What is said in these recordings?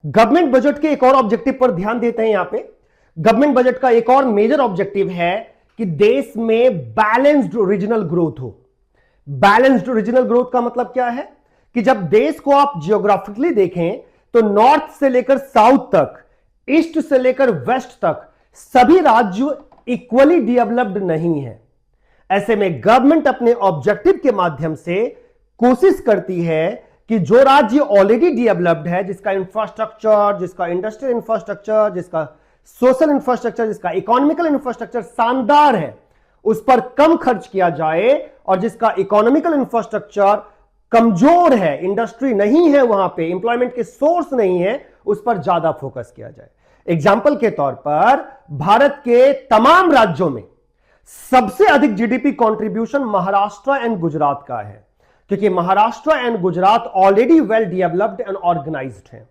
Government budget के एक और ऑब्जेक्टिव पर ध्यान देते हैं। यहां पे गवर्नमेंट बजट का एक और मेजर ऑब्जेक्टिव है कि देश में बैलेंस्ड रीजनल ग्रोथ हो। बैलेंस्ड रीजनल ग्रोथ का मतलब क्या है कि जब देश को आप जियोग्राफिकली देखें तो नॉर्थ से लेकर साउथ तक, ईस्ट से लेकर वेस्ट तक सभी राज्य इक्वली डेवलप्ड नहीं है। ऐसे में गवर्नमेंट अपने ऑब्जेक्टिव के माध्यम से कोशिश करती है कि जो राज्य ऑलरेडी डेवलप्ड है, जिसका इंफ्रास्ट्रक्चर, जिसका इंडस्ट्रियल इंफ्रास्ट्रक्चर, जिसका सोशल इंफ्रास्ट्रक्चर, जिसका इकोनॉमिकल इंफ्रास्ट्रक्चर शानदार है, उस पर कम खर्च किया जाए, और जिसका इकोनॉमिकल इंफ्रास्ट्रक्चर कमजोर है, इंडस्ट्री नहीं है, वहां पे एम्प्लॉयमेंट के सोर्स नहीं है, उस पर ज्यादा फोकस किया जाए। एग्जाम्पल के तौर पर भारत के तमाम राज्यों में सबसे अधिक GDP contribution Maharashtra and Gujarat का है, क्योंकि Maharashtra and Gujarat already well developed and organised है।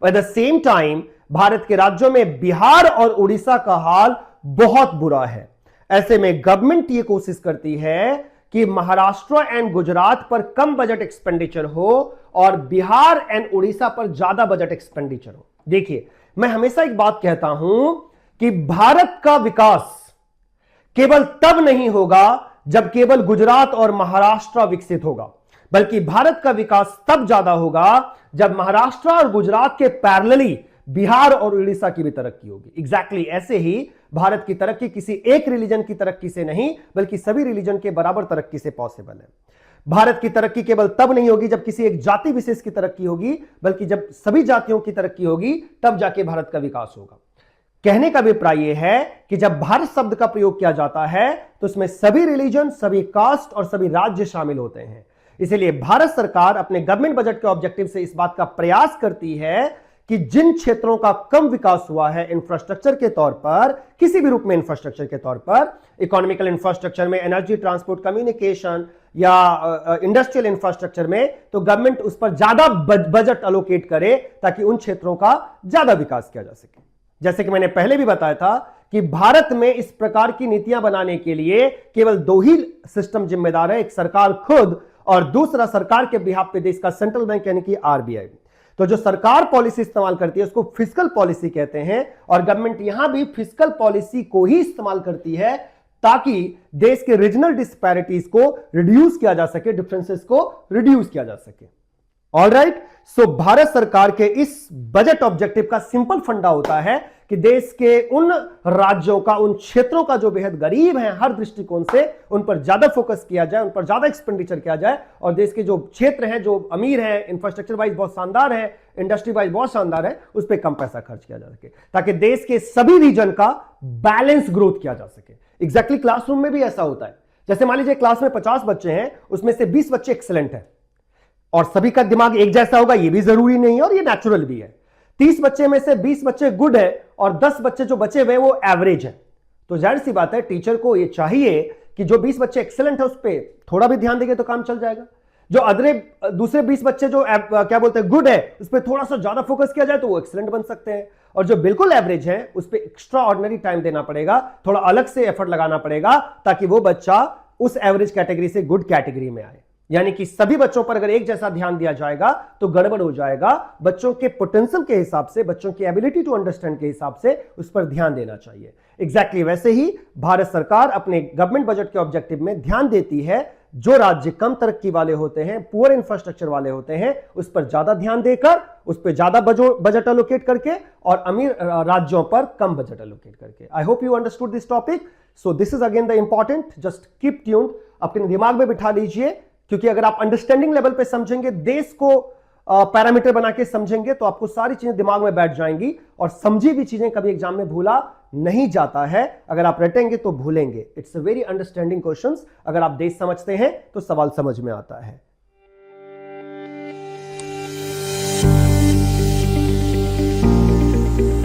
At the same time Bharat के राज्यों में बिहार और उड़ीसा का हाल बहुत बुरा है। ऐसे में गवर्नमेंट यह कोशिश करती है कि महाराष्ट्र एंड गुजरात पर कम बजट एक्सपेंडिचर हो और बिहार एंड उड़ीसा पर ज्यादा बजट एक्सपेंडिचर हो। देखिए, मैं हमेशा एक बात कहता हूं कि भारत का विकास केवल तब नहीं होगा जब केवल गुजरात और महाराष्ट्र विकसित होगा, बल्कि भारत का विकास तब ज्यादा होगा जब महाराष्ट्र और गुजरात के पैरेलली बिहार और उड़ीसा की भी तरक्की होगी। एग्जैक्टली ऐसे ही भारत की तरक्की किसी एक रिलीजन की तरक्की से नहीं, बल्कि सभी रिलीजन के बराबर तरक्की से पॉसिबल है। भारत की तरक्की केवल तब नहीं होगी जब किसी एक जाति विशेष की तरक्की होगी, बल्कि जब सभी जातियों की तरक्की होगी, तब जाके भारत का विकास होगा। कहने का अभिप्राय यह है कि जब भारत शब्द का प्रयोग किया जाता है तो उसमें सभी रिलीजन, सभी कास्ट और सभी राज्य शामिल होते हैं। इसलिए भारत सरकार अपने गवर्नमेंट बजट के ऑब्जेक्टिव से इस बात का प्रयास करती है कि जिन क्षेत्रों का कम विकास हुआ है इंफ्रास्ट्रक्चर के तौर पर, किसी भी रूप में इंफ्रास्ट्रक्चर के तौर पर, इकोनॉमिकल इंफ्रास्ट्रक्चर में, एनर्जी, ट्रांसपोर्ट, कम्युनिकेशन या इंडस्ट्रियल इंफ्रास्ट्रक्चर में, तो गवर्नमेंट उस पर ज्यादा बजट अलोकेट करे ताकि उन क्षेत्रों का ज्यादा विकास किया जा सके। जैसे कि मैंने पहले भी बताया था कि भारत में इस प्रकार की नीतियां बनाने के लिए केवल दो ही सिस्टम जिम्मेदार है, एक सरकार खुद और दूसरा सरकार के बिहाफ पे देश का सेंट्रल बैंक यानी कि आरबीआई। तो जो सरकार पॉलिसी इस्तेमाल करती है उसको फिस्कल पॉलिसी कहते हैं, और गवर्नमेंट यहां भी फिस्कल पॉलिसी को ही इस्तेमाल करती है ताकि देश के रीजनल डिस्पैरिटीज को रिड्यूस किया जा सके, डिफरेंसेस को रिड्यूस किया जा सके। ऑलराइट, सो भारत सरकार के इस बजट ऑब्जेक्टिव का सिंपल फंडा होता है कि देश के उन राज्यों का, उन क्षेत्रों का जो बेहद गरीब हैं हर दृष्टिकोण से, उन पर ज्यादा फोकस किया जाए, उन पर ज्यादा एक्सपेंडिचर किया जाए, और देश के जो क्षेत्र हैं, जो अमीर हैं, इंफ्रास्ट्रक्चर वाइज बहुत शानदार है, इंडस्ट्री वाइज बहुत शानदार है, उस पर कम पैसा खर्च किया जा सके, ताकि देश के सभी रीजन का बैलेंस ग्रोथ किया जा सके। एग्जैक्टली क्लासरूम में भी ऐसा होता है। जैसे मान लीजिए क्लास में 50 बच्चे हैं, उसमें से 20 बच्चे एक्सीलेंट हैं, और सभी का दिमाग एक जैसा होगा ये भी जरूरी नहीं है, और ये नेचुरल भी है। 30 बच्चे में से 20 बच्चे गुड है और 10 बच्चे जो बचे हुए वो एवरेज है। तो जाहिर सी बात है टीचर को ये चाहिए कि जो 20 बच्चे एक्सीलेंट है उस पर थोड़ा भी ध्यान देंगे तो काम चल जाएगा। जो दूसरे 20 बच्चे जो क्या बोलते हैं गुड है, उस पर थोड़ा सा ज्यादा फोकस किया जाए तो वो एक्सीलेंट बन सकते हैं, और जो बिल्कुल एवरेज है उस पर एक्स्ट्रा ऑर्डिनरी टाइम देना पड़ेगा, थोड़ा अलग से एफर्ट लगाना पड़ेगा ताकि वो बच्चा उस एवरेज कैटेगरी से गुड कैटेगरी में आए। यानी कि सभी बच्चों पर अगर एक जैसा ध्यान दिया जाएगा तो गड़बड़ हो जाएगा। बच्चों के पोटेंशियल के हिसाब से, बच्चों की एबिलिटी टू अंडरस्टैंड के हिसाब से उस पर ध्यान देना चाहिए। एग्जैक्टली वैसे ही भारत सरकार अपने गवर्नमेंट बजट के ऑब्जेक्टिव में ध्यान देती है जो राज्य कम तरक्की वाले होते हैं, पुअर इंफ्रास्ट्रक्चर वाले होते हैं, उस पर ज्यादा ध्यान देकर, उस पर ज्यादा बजट एलोकेट करके, और अमीर राज्यों पर कम बजट एलोकेट करके। I hope you understood this topic. So this is again the important, just keep tuned, अपने दिमाग में बिठा लीजिए, क्योंकि अगर आप अंडरस्टैंडिंग लेवल पे समझेंगे, देश को पैरामीटर बना के समझेंगे, तो आपको सारी चीजें दिमाग में बैठ जाएंगी, और समझी हुई चीजें कभी एग्जाम में भूला नहीं जाता है। अगर आप रटेंगे तो भूलेंगे। It's a very understanding questions. अगर आप देश समझते हैं तो सवाल समझ में आता है।